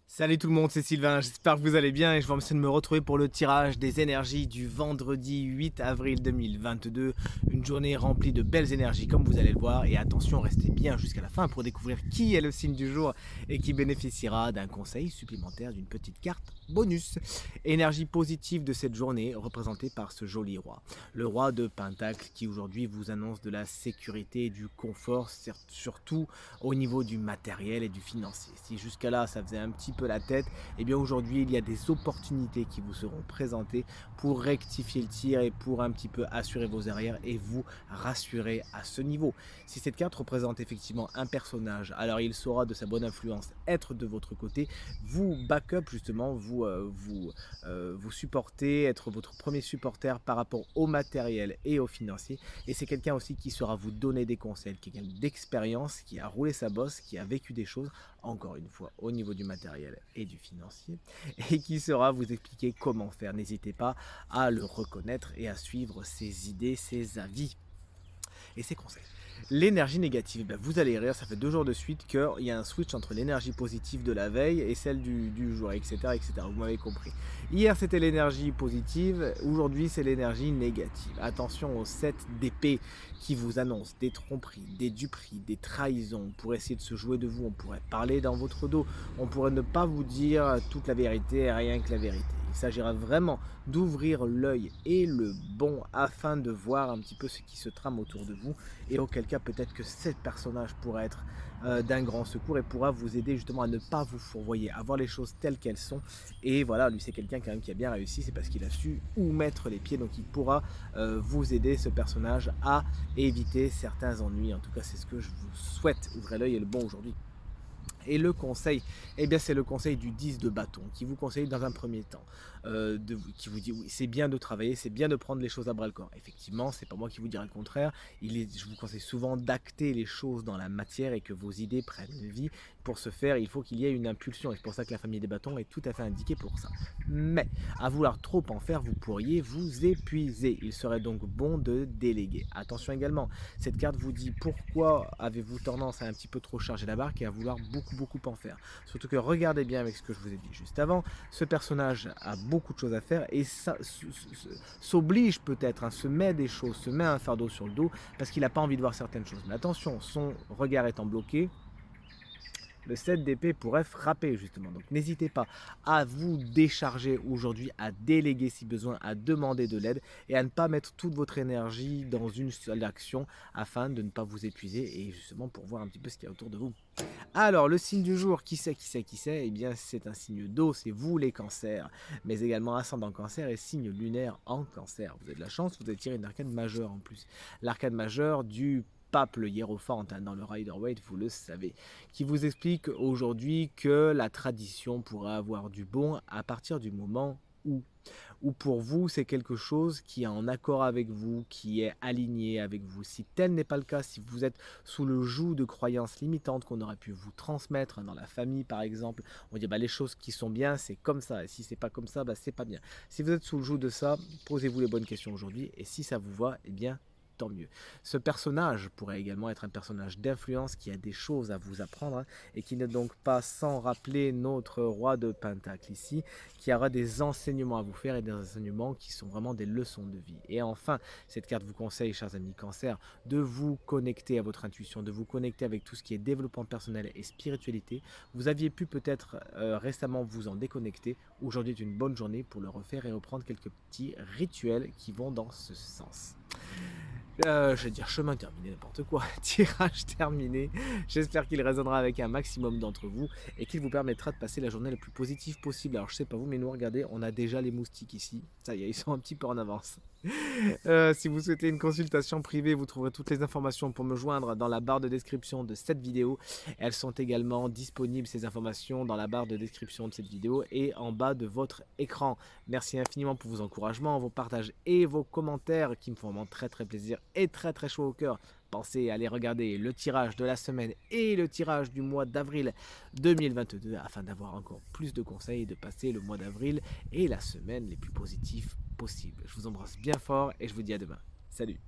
Salut tout le monde, c'est Sylvain, j'espère que vous allez bien et je vous remercie de me retrouver pour le tirage des énergies du vendredi 8 avril 2022. Une journée remplie de belles énergies comme vous allez le voir et attention, restez bien jusqu'à la fin pour découvrir qui est le signe du jour et qui bénéficiera d'un conseil supplémentaire d'une petite carte bonus. Énergie positive de cette journée représentée par ce joli roi. Le roi de Pentacle qui aujourd'hui vous annonce de la sécurité et du confort, surtout au niveau du matériel et du financier. Si jusqu'à là ça faisait un petit peu la tête, et bien aujourd'hui il y a des opportunités qui vous seront présentées pour rectifier le tir et pour un petit peu assurer vos arrières et vous rassurer à ce niveau. Si cette carte représente effectivement un personnage, alors il saura de sa bonne influence être de votre côté, vous backup justement, vous supporter, être votre premier supporter par rapport au matériel et au financier. Et c'est quelqu'un aussi qui saura vous donner des conseils, quelqu'un d'expérience, qui a roulé sa bosse, qui a vécu des choses, encore une fois, au niveau du matériel et du financier, et qui saura vous expliquer comment faire. N'hésitez pas à le reconnaître et à suivre ses idées, ses avis et ses conseils. L'énergie négative, ben vous allez rire, ça fait 2 jours de suite qu'il y a un switch entre l'énergie positive de la veille et celle du jour, etc., etc. Vous m'avez compris. Hier c'était l'énergie positive, aujourd'hui c'est l'énergie négative. Attention aux 7 d'épée qui vous annoncent des tromperies, des duperies, des trahisons pour essayer de se jouer de vous. On pourrait parler dans votre dos, on pourrait ne pas vous dire toute la vérité et rien que la vérité. Il s'agira vraiment d'ouvrir l'œil et le bon afin de voir un petit peu ce qui se trame autour de vous et auquel cas peut-être que ce personnage pourrait être d'un grand secours et pourra vous aider justement à ne pas vous fourvoyer, à voir les choses telles qu'elles sont. Et voilà, lui c'est quelqu'un quand même qui a bien réussi, c'est parce qu'il a su où mettre les pieds, donc il pourra vous aider, ce personnage, à éviter certains ennuis. En tout cas c'est ce que je vous souhaite. Ouvrez l'œil et le bon aujourd'hui. Et le conseil, eh bien c'est le conseil du 10 de bâton qui vous conseille dans un premier temps, qui vous dit oui c'est bien de travailler, c'est bien de prendre les choses à bras le corps. Effectivement, c'est pas moi qui vous dirai le contraire, je vous conseille souvent d'acter les choses dans la matière et que vos idées prennent vie. Pour ce faire, il faut qu'il y ait une impulsion et c'est pour ça que la famille des bâtons est tout à fait indiquée pour ça. Mais à vouloir trop en faire, vous pourriez vous épuiser. Il serait donc bon de déléguer. Attention également, cette carte vous dit pourquoi avez-vous tendance à un petit peu trop charger la barque et à vouloir beaucoup en faire. Surtout que regardez bien avec ce que je vous ai dit juste avant, ce personnage a beaucoup de choses à faire et ça s'oblige peut-être, hein, se met des choses, se met un fardeau sur le dos parce qu'il n'a pas envie de voir certaines choses. Mais attention, son regard étant bloqué, le 7 d'épée pourrait frapper justement. Donc n'hésitez pas à vous décharger aujourd'hui, à déléguer si besoin, à demander de l'aide et à ne pas mettre toute votre énergie dans une seule action afin de ne pas vous épuiser et justement pour voir un petit peu ce qu'il y a autour de vous. Alors, le signe du jour, qui c'est? Eh bien, c'est un signe d'eau, c'est vous les cancers, mais également ascendant cancer et signe lunaire en cancer. Vous avez de la chance, vous avez tiré une arcane majeure en plus. L'arcane majeure du pape, le hiérophante, hein, dans le Rider-Waite, vous le savez, qui vous explique aujourd'hui que la tradition pourra avoir du bon à partir du moment où pour vous c'est quelque chose qui est en accord avec vous, qui est aligné avec vous. Si tel n'est pas le cas, si vous êtes sous le joug de croyances limitantes qu'on aurait pu vous transmettre dans la famille par exemple, on dit bah, les choses qui sont bien c'est comme ça et si c'est pas comme ça bah, c'est pas bien. Si vous êtes sous le joug de ça, posez-vous les bonnes questions aujourd'hui et si ça vous va, eh bien tant mieux. Ce personnage pourrait également être un personnage d'influence qui a des choses à vous apprendre, hein, et qui n'est donc pas sans rappeler notre roi de Pentacle ici, qui aura des enseignements à vous faire et des enseignements qui sont vraiment des leçons de vie. Et enfin, cette carte vous conseille, chers amis Cancer, de vous connecter à votre intuition, de vous connecter avec tout ce qui est développement personnel et spiritualité. Vous aviez pu peut-être récemment vous en déconnecter. Aujourd'hui est une bonne journée pour le refaire et reprendre quelques petits rituels qui vont dans ce sens. Je vais dire chemin terminé, n'importe quoi, tirage terminé. J'espère qu'il résonnera avec un maximum d'entre vous et qu'il vous permettra de passer la journée la plus positive possible. Alors je sais pas vous, mais nous regardez, on a déjà les moustiques ici. Ça y est, ils sont un petit peu en avance. Si vous souhaitez une consultation privée, vous trouverez toutes les informations pour me joindre dans la barre de description de cette vidéo. Elles sont également disponibles, ces informations, dans la barre de description de cette vidéo et en bas de votre écran. Merci infiniment pour vos encouragements, vos partages et vos commentaires qui me font vraiment très plaisir et très chaud au cœur. Pensez à aller regarder le tirage de la semaine et le tirage du mois d'avril 2022 afin d'avoir encore plus de conseils et de passer le mois d'avril et la semaine les plus positifs possibles. Je vous embrasse bien fort et je vous dis à demain. Salut!